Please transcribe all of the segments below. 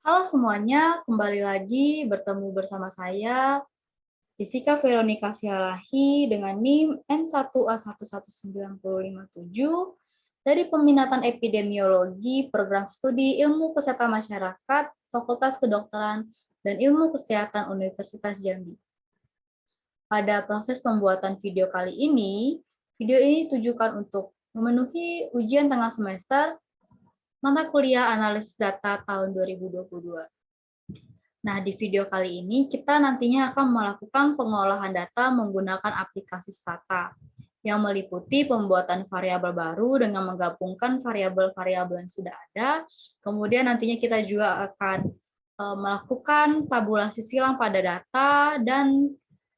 Halo semuanya, kembali lagi bertemu bersama saya, Jessica Veronica Sialahi dengan NIM N1A11957 dari Peminatan Epidemiologi Program Studi Ilmu Kesehatan Masyarakat, Fakultas Kedokteran dan Ilmu Kesehatan Universitas Jambi. Pada proses pembuatan video kali ini, video ini ditujukan untuk memenuhi ujian tengah semester mata kuliah analisis data tahun 2022. Nah, di video kali ini kita nantinya akan melakukan pengolahan data menggunakan aplikasi SATA yang meliputi pembuatan variabel baru dengan menggabungkan variabel-variabel yang sudah ada. Kemudian nantinya kita juga akan melakukan tabulasi silang pada data dan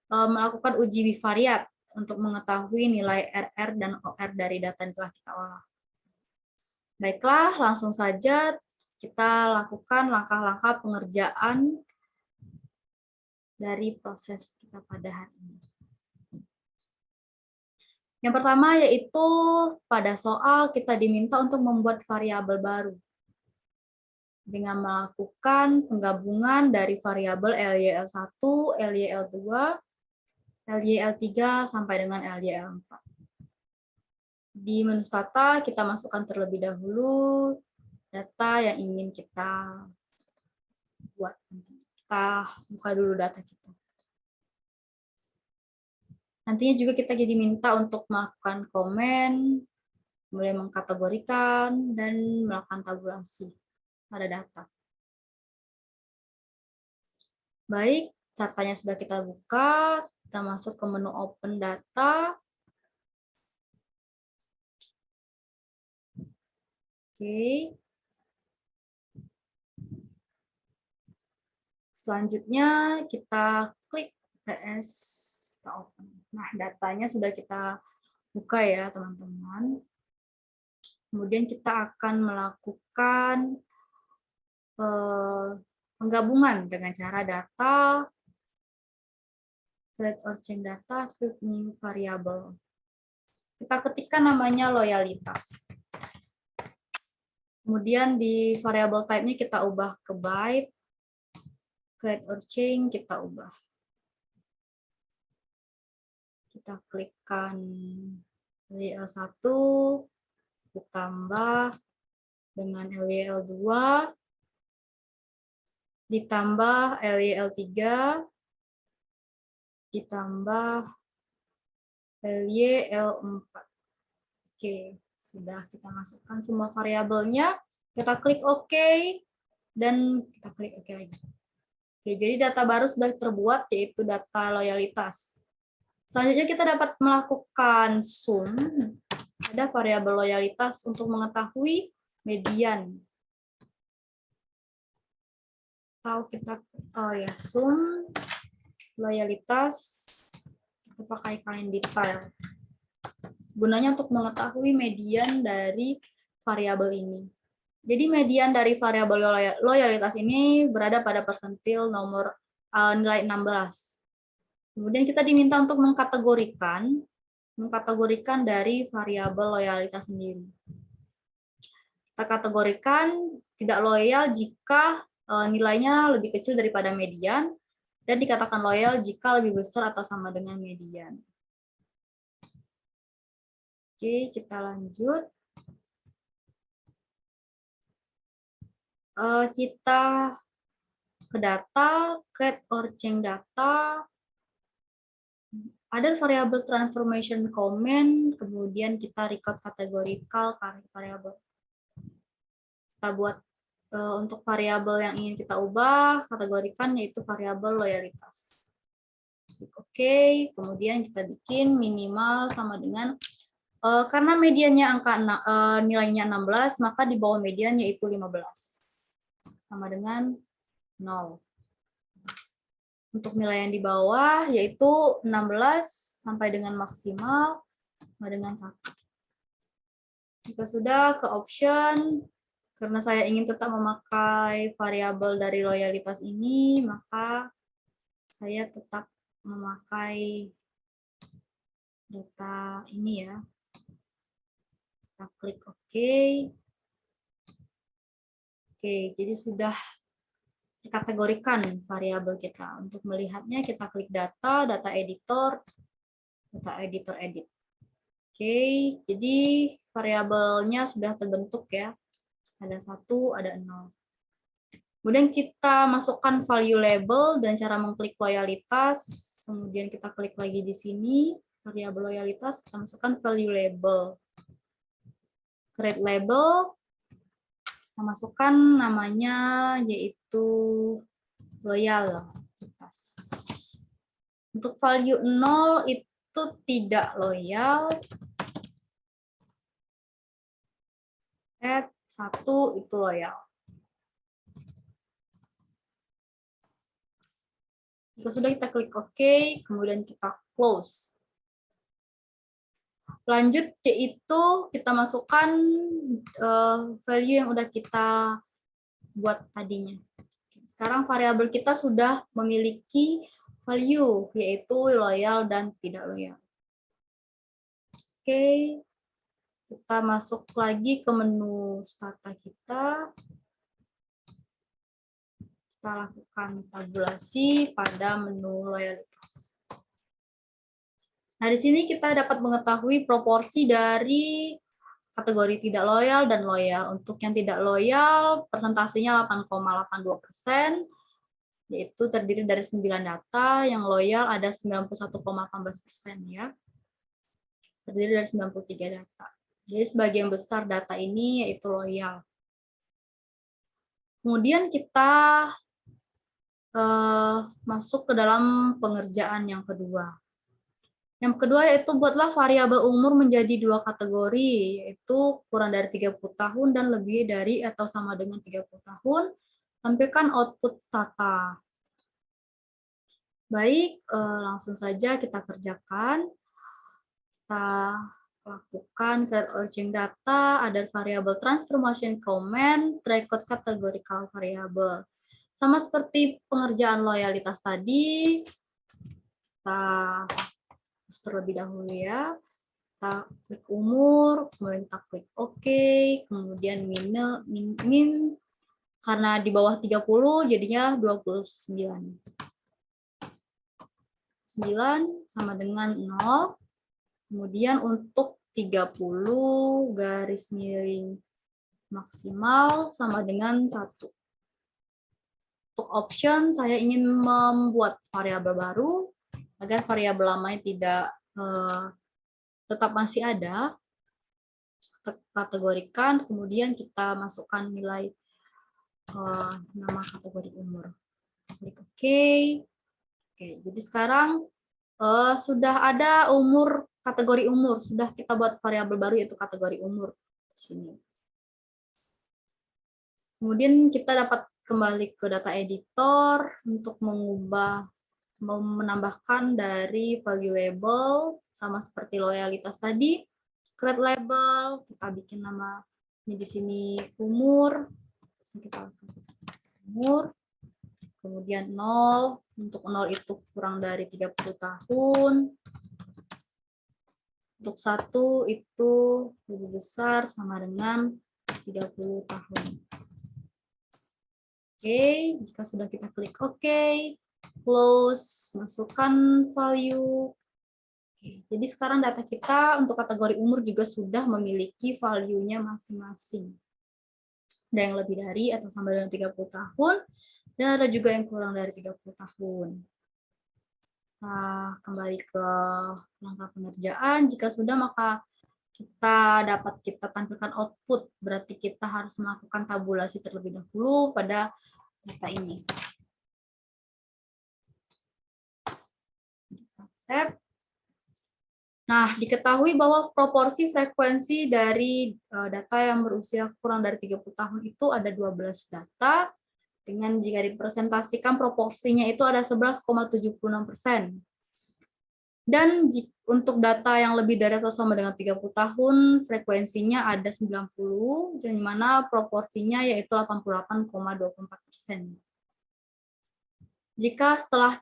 melakukan uji bivariat untuk mengetahui nilai RR dan OR dari data yang telah kita olah. Baiklah, langsung saja kita lakukan langkah-langkah pengerjaan dari proses kita pada hari ini. Yang pertama yaitu pada soal kita diminta untuk membuat variabel baru dengan melakukan penggabungan dari variabel LYL1, LYL2, LYL3 sampai dengan LYL4. Di menu Stata kita masukkan terlebih dahulu data yang ingin kita buat. Kita buka dulu data kita. Nantinya juga kita jadi minta untuk melakukan komen, mulai mengkategorikan, dan melakukan tabulasi pada data. Baik, datanya sudah kita buka, kita masuk ke menu Open Data. Oke. Selanjutnya kita klik TS, kita open. Nah, datanya sudah kita buka ya, teman-teman. Kemudian kita akan melakukan penggabungan dengan cara data, create or change data, create new variable. Kita ketikkan namanya loyalitas. Kemudian di variable type-nya kita ubah ke byte, create or change kita ubah. Kita klikkan LYL1 ditambah dengan LYL2 ditambah LYL3 ditambah LYL4. Oke, sudah kita masukkan semua variabelnya. Kita klik OK dan kita klik OK lagi. Oke, jadi data baru sudah terbuat yaitu data loyalitas. Selanjutnya kita dapat melakukan sum. Ada variabel loyalitas untuk mengetahui median. Atau kita sum loyalitas kita pakai kalian detail. Gunanya untuk mengetahui median dari variabel ini. Jadi median dari variabel loyalitas ini berada pada persentil nomor nilai 16. Kemudian kita diminta untuk mengkategorikan dari variabel loyalitas sendiri. Kita kategorikan tidak loyal jika nilainya lebih kecil daripada median, dan dikatakan loyal jika lebih besar atau sama dengan median. Oke, kita lanjut. Kita ke data, create or change data. Ada variabel transformation comment, kemudian kita record categorical variable. Kita buat untuk variabel yang ingin kita ubah, kategorikan yaitu variabel loyalitas. Oke, kemudian kita bikin minimal sama dengan karena mediannya nilainya 16, maka di bawah median yaitu 15. Sama dengan 0. Untuk nilai yang di bawah yaitu 16 sampai dengan maksimal sama dengan 1. Jika sudah ke option, karena saya ingin tetap memakai variabel dari loyalitas ini, maka saya tetap memakai data ini ya. Kita klik OK. Oke, jadi sudah kategorikan variabel kita. Untuk melihatnya kita klik data, data editor, edit. Oke, jadi variabelnya sudah terbentuk ya. Ada 1, ada 0. Kemudian kita masukkan value label dan cara mengklik loyalitas. Kemudian kita klik lagi di sini, variabel loyalitas, kita masukkan value label. Create label, kita masukkan namanya yaitu loyalitas. Untuk value 0 itu tidak loyal. Add 1 itu loyal. Jika sudah kita klik OK, kemudian kita close. Lanjut yaitu kita masukkan value yang udah kita buat tadinya. Sekarang variabel kita sudah memiliki value yaitu loyal dan tidak loyal. Oke, kita masuk lagi ke menu stata kita. Kita lakukan tabulasi pada menu loyalitas. Nah, di sini kita dapat mengetahui proporsi dari kategori tidak loyal dan loyal. Untuk yang tidak loyal, persentasenya 8,82%, yaitu terdiri dari 9 data, yang loyal ada 91,18% ya. Terdiri dari 93 data. Jadi sebagian besar data ini yaitu loyal. Kemudian kita masuk ke dalam pengerjaan yang kedua. Yang kedua yaitu buatlah variabel umur menjadi 2 kategori, yaitu kurang dari 30 tahun dan lebih dari atau sama dengan 30 tahun. Tampilkan output stata. Baik, langsung saja kita kerjakan. Kita lakukan create origin data, ada variabel transformation comment, record categorical variable. Sama seperti pengerjaan loyalitas tadi, kita hapus terlebih dahulu ya. Kita klik umur, kemudian kita klik OK, kemudian min, karena di bawah 30 jadinya 29. 9 sama dengan 0. Kemudian untuk 30 garis miring maksimal sama dengan 1. Untuk option, saya ingin membuat variabel baru agar variabel lamanya tidak tetap masih ada. Kategorikan, kemudian kita masukkan nilai nama kategori umur. Klik OK. Oke, jadi sekarang sudah ada umur, kategori umur. Sudah kita buat variabel baru yaitu kategori umur di sini. Kemudian kita dapat kembali ke data editor untuk mengubah, menambahkan dari value label sama seperti loyalitas tadi. Create label, kita bikin namanya di sini umur. Kita umur. Kemudian 0, untuk 0 itu kurang dari 30 tahun. Untuk 1 itu lebih besar sama dengan 30 tahun. Oke, jika sudah kita klik OK, close, masukkan value. Oke, jadi sekarang data kita untuk kategori umur juga sudah memiliki value-nya masing-masing. Ada yang lebih dari atau sama dengan 30 tahun, dan ada juga yang kurang dari 30 tahun. Nah, kembali ke langkah pengerjaan. Jika sudah, maka kita tampilkan output. Berarti kita harus melakukan tabulasi terlebih dahulu pada data ini. Kita tab. Nah, diketahui bahwa proporsi frekuensi dari data yang berusia kurang dari 30 tahun itu ada 12 data. Dengan jika dipresentasikan proporsinya itu ada 11,76%. Dan untuk data yang lebih dari atau sama dengan 30 tahun, frekuensinya ada 90, di mana proporsinya yaitu 88,24%. Jika setelah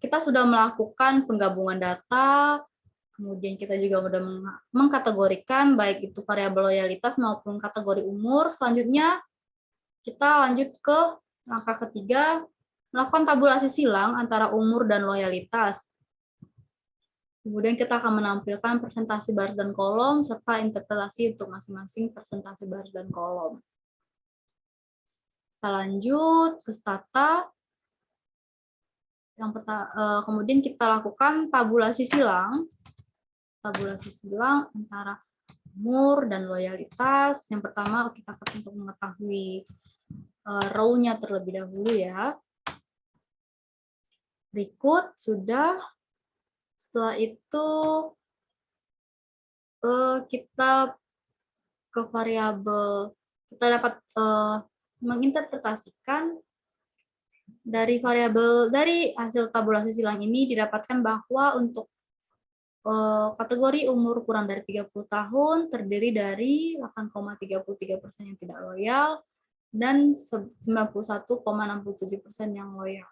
kita sudah melakukan penggabungan data, kemudian kita juga sudah mengkategorikan baik itu variabel loyalitas maupun kategori umur, selanjutnya kita lanjut ke Langkah ketiga, melakukan tabulasi silang antara umur dan loyalitas. Kemudian kita akan menampilkan presentasi baris dan kolom, serta interpretasi untuk masing-masing presentasi baris dan kolom. Kita lanjut ke stata. Kemudian kita lakukan tabulasi silang. Tabulasi silang antara umur dan loyalitas. Yang pertama kita akan untuk mengetahui row-nya terlebih dahulu ya. Berikut sudah. Setelah itu kita ke variabel, kita dapat menginterpretasikan dari variabel dari hasil tabulasi silang ini didapatkan bahwa untuk kategori umur kurang dari 30 tahun terdiri dari 8,33% yang tidak loyal dan 91,67% yang loyal.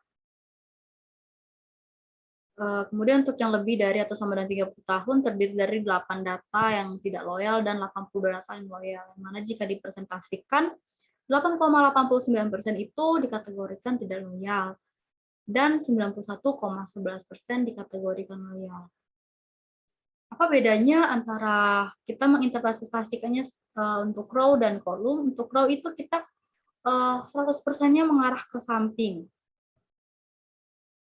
Kemudian untuk yang lebih dari atau sama dengan 30 tahun terdiri dari 8 data yang tidak loyal dan 80 data yang loyal. Yang mana jika dipresentasikan 8,89% itu dikategorikan tidak loyal dan 91,11% dikategorikan loyal. Apa bedanya antara kita menginterpretasikannya untuk row dan kolom? Untuk row itu kita 100%-nya mengarah ke samping.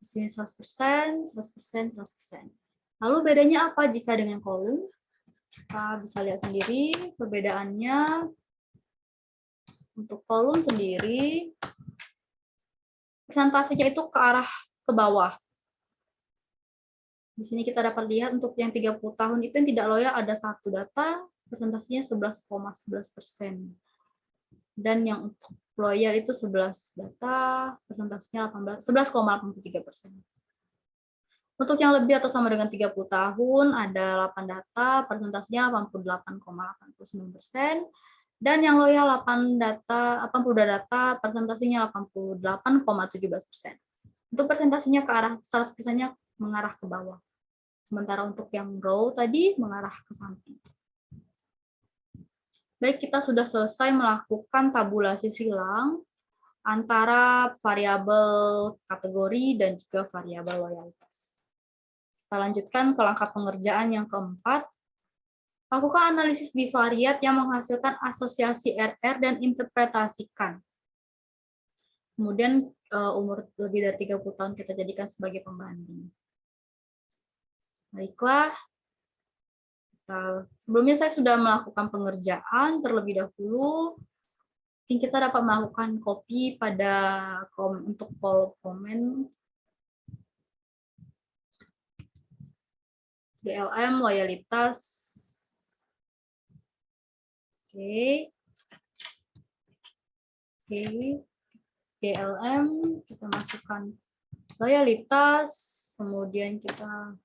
Di sini 100%, 100%, 100%. Lalu bedanya apa jika dengan kolom? Kita bisa lihat sendiri perbedaannya. Untuk kolom sendiri, persentasenya itu ke arah ke bawah. Di sini kita dapat lihat untuk yang 30 tahun itu yang tidak loyal ada satu data, persentasenya 11,11%. Dan yang untuk loyal itu 11 data, persentasenya 11,83%. Untuk yang lebih atau sama dengan 30 tahun, ada 8 data, persentasenya 88,89%. Dan yang loyal 80 data, persentasenya 88,17%. Untuk presentasinya ke arah 100%-nya mengarah ke bawah. Sementara untuk yang row tadi mengarah ke samping. Baik, kita sudah selesai melakukan tabulasi silang antara variabel kategori dan juga variabel loyalitas. Kita lanjutkan ke langkah pengerjaan yang keempat. Lakukan analisis bivariat yang menghasilkan asosiasi RR dan interpretasikan. Kemudian umur lebih dari 30 tahun kita jadikan sebagai pembanding. Baiklah. Sebelumnya saya sudah melakukan pengerjaan terlebih dahulu. Mungkin kita dapat melakukan copy pada untuk komen GLM loyalitas. Oke. GLM kita masukkan loyalitas, kemudian kita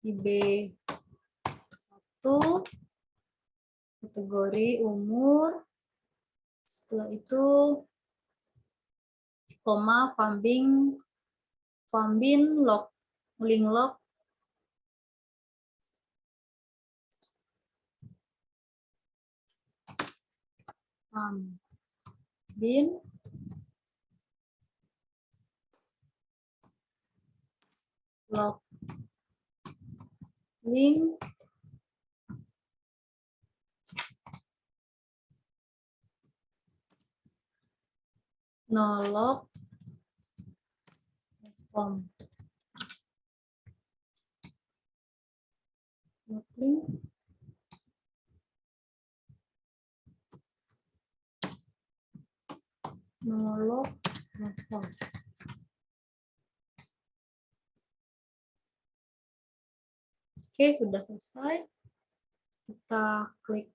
IB1 kategori umur, setelah itu koma Fambin log link log Fambin log link nolog form link nolog form. Oke, sudah selesai. Kita klik.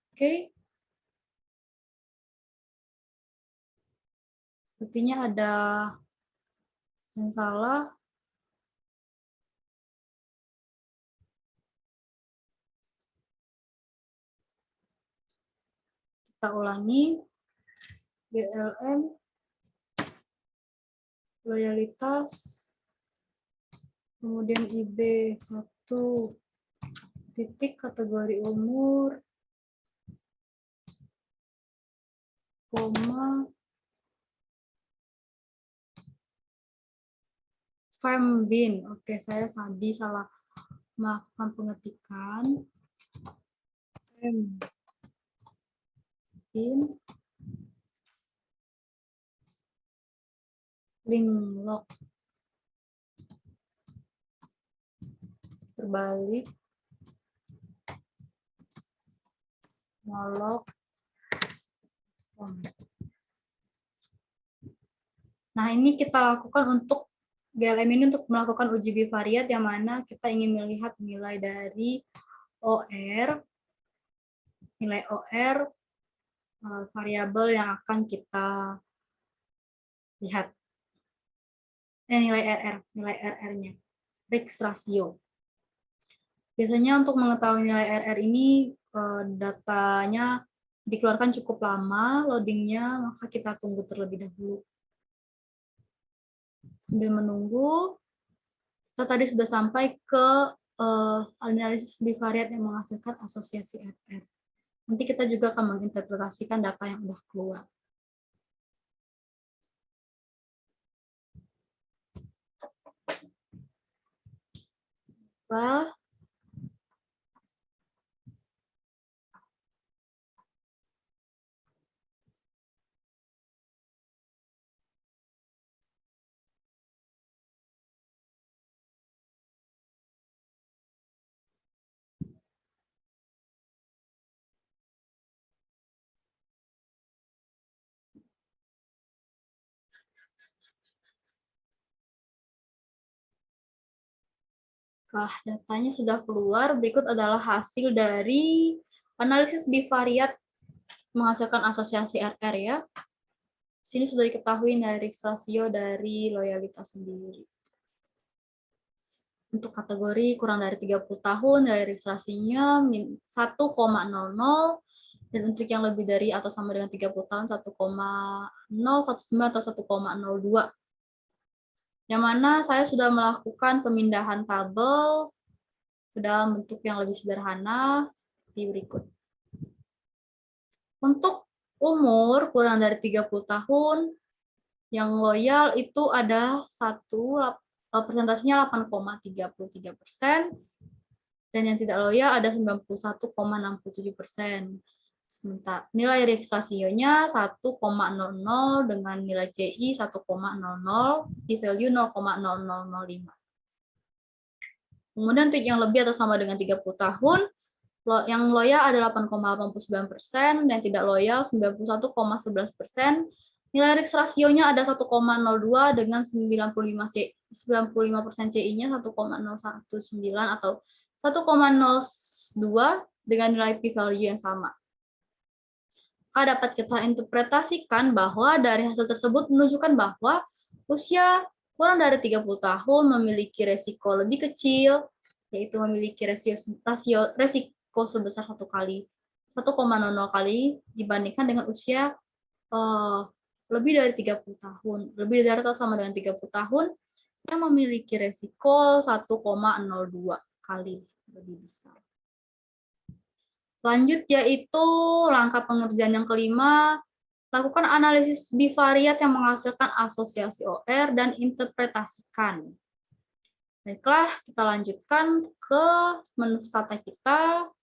Oke. Sepertinya ada yang salah. Kita ulangi. GLM loyalitas, kemudian IB1 titik kategori umur, koma, Fembin. Oke, saya tadi salah melakukan pengetikan. Fembin, linglog, terbalik, nolok. Nah, ini kita lakukan untuk GLM ini untuk melakukan uji bivariat yang mana kita ingin melihat nilai dari OR, nilai OR variabel yang akan kita lihat. Nilai RR-nya, Rix ratio. Biasanya untuk mengetahui nilai RR ini datanya dikeluarkan cukup lama loadingnya, maka kita tunggu terlebih dahulu. Sambil menunggu, kita tadi sudah sampai ke analisis bivariat yang menghasilkan asosiasi RR. Nanti kita juga akan menginterpretasikan data yang sudah keluar. Setelah datanya sudah keluar, berikut adalah hasil dari analisis bivariat menghasilkan asosiasi RR ya. Sini sudah diketahui dari Rix rasio dari loyalitas sendiri. Untuk kategori kurang dari 30 tahun, nilai Rix rasionya 1,00, dan untuk yang lebih dari atau sama dengan 30 tahun 1,019 atau 1,02. Yang mana saya sudah melakukan pemindahan tabel ke dalam bentuk yang lebih sederhana seperti berikut. Untuk umur kurang dari 30 tahun, yang loyal itu ada persentasinya 8,33%, dan yang tidak loyal ada 91,67%. Sementara nilai Rix rasionya 1,00 dengan nilai CI 1,00, di value 0,0005. Kemudian untuk yang lebih atau sama dengan 30 tahun, yang loyal ada 8,89%, dan tidak loyal 91,11%. Nilai Rix rasionya ada 1,02 dengan 95% CI-nya 1,019 atau 1,02 dengan nilai p-value yang sama. Maka dapat kita interpretasikan bahwa dari hasil tersebut menunjukkan bahwa usia kurang dari 30 tahun memiliki resiko lebih kecil, yaitu memiliki resiko sebesar 1,00 kali dibandingkan dengan usia lebih dari 30 tahun, lebih dari atau sama dengan 30 tahun yang memiliki resiko 1,02 kali lebih besar. Lanjut yaitu langkah pengerjaan yang kelima, lakukan analisis bivariat yang menghasilkan asosiasi OR dan interpretasikan. Baiklah, kita lanjutkan ke menu stata kita.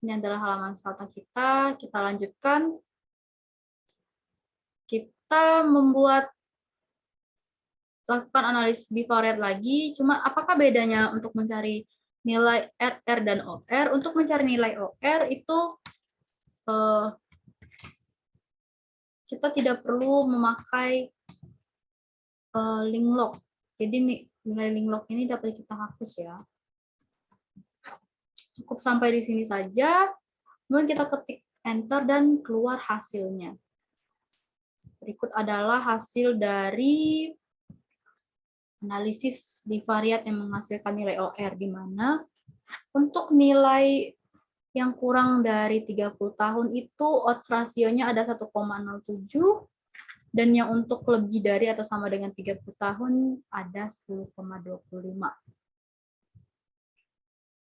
Ini adalah halaman stata kita. Kita lanjutkan. Kita lakukan analisis bivariat lagi. Cuma apakah bedanya untuk mencari nilai RR dan OR? Untuk mencari nilai OR itu kita tidak perlu memakai linglog. Jadi nilai linglog ini dapat kita hapus ya. Cukup sampai di sini saja. Kemudian kita ketik enter dan keluar hasilnya. Berikut adalah hasil dari analisis bivariat yang menghasilkan nilai OR, di mana untuk nilai yang kurang dari 30 tahun itu odds rasionya ada 1,07, dan yang untuk lebih dari atau sama dengan 30 tahun ada 10,25.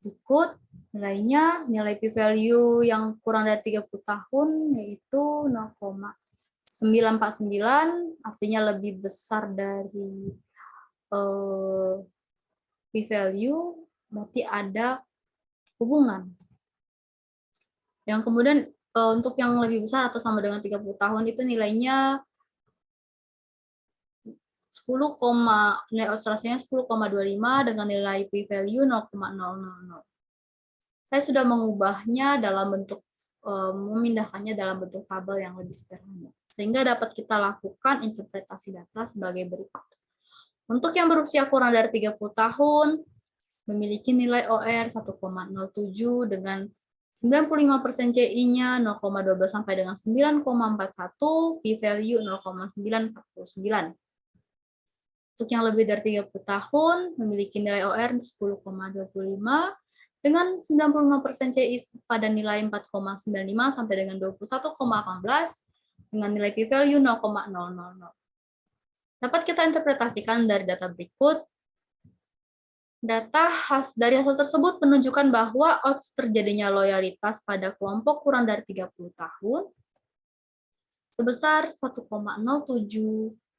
Berikut nilainya, nilai p-value yang kurang dari 30 tahun yaitu 0,949, artinya lebih besar dari p-value, berarti ada hubungan. Yang kemudian untuk yang lebih besar atau sama dengan 30 tahun itu nilainya 10, nilai observasinya 10,25 dengan nilai p-value 0,000. Saya sudah mengubahnya dalam bentuk memindahkannya dalam bentuk tabel yang lebih sederhana. Sehingga dapat kita lakukan interpretasi data sebagai berikut. Untuk yang berusia kurang dari 30 tahun, memiliki nilai OR 1,07 dengan 95% CI-nya 0,12 sampai dengan 9,41, p-value 0,949. Untuk yang lebih dari 30 tahun, memiliki nilai OR 10,25 dengan 95% CI pada nilai 4,95 sampai dengan 21,18 dengan nilai p-value 0,000. Dapat kita interpretasikan dari data berikut. Data dari hasil tersebut menunjukkan bahwa odds terjadinya loyalitas pada kelompok kurang dari 30 tahun sebesar 1,07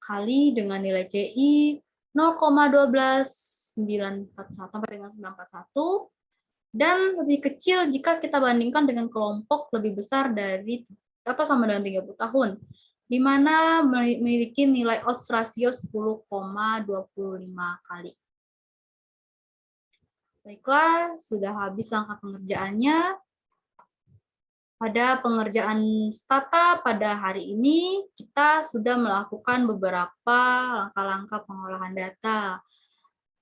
kali dengan nilai CI 0,12941 sampai dengan 941 dan lebih kecil jika kita bandingkan dengan kelompok lebih besar dari atau sama dengan 30 tahun, di mana memiliki nilai odds rasio 10,25 kali. Baiklah, sudah habis langkah pengerjaannya. Pada pengerjaan stata pada hari ini, kita sudah melakukan beberapa langkah-langkah pengolahan data.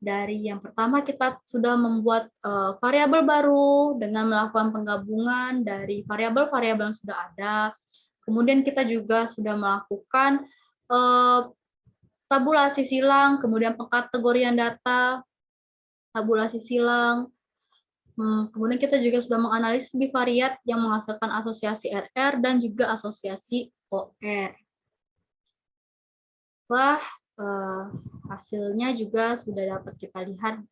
Dari yang pertama, kita sudah membuat variabel baru dengan melakukan penggabungan dari variabel-variabel yang sudah ada. Kemudian kita juga sudah melakukan tabulasi silang, kemudian pengkategorian data, tabulasi silang. Kemudian kita juga sudah menganalisis bivariat yang menghasilkan asosiasi RR dan juga asosiasi OR. Setelah hasilnya juga sudah dapat kita lihat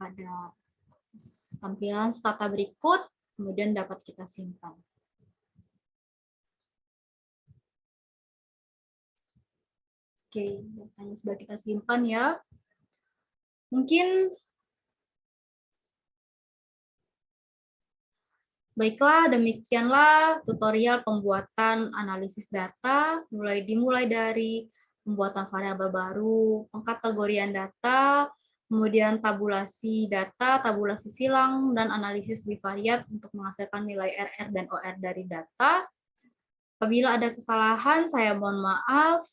pada tampilan stata berikut, kemudian dapat kita simpan. Oke, datanya sudah kita simpan ya. Mungkin baiklah, demikianlah tutorial pembuatan analisis data, dimulai dari pembuatan variabel baru, pengkategorian data, kemudian tabulasi data, tabulasi silang, dan analisis bivariat untuk menghasilkan nilai RR dan OR dari data. Apabila ada kesalahan, saya mohon maaf.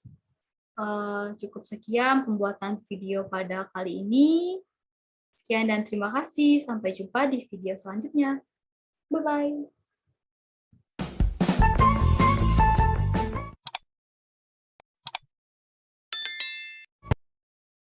Cukup sekian pembuatan video pada kali ini. Sekian dan terima kasih. Sampai jumpa di video selanjutnya. Bye-bye.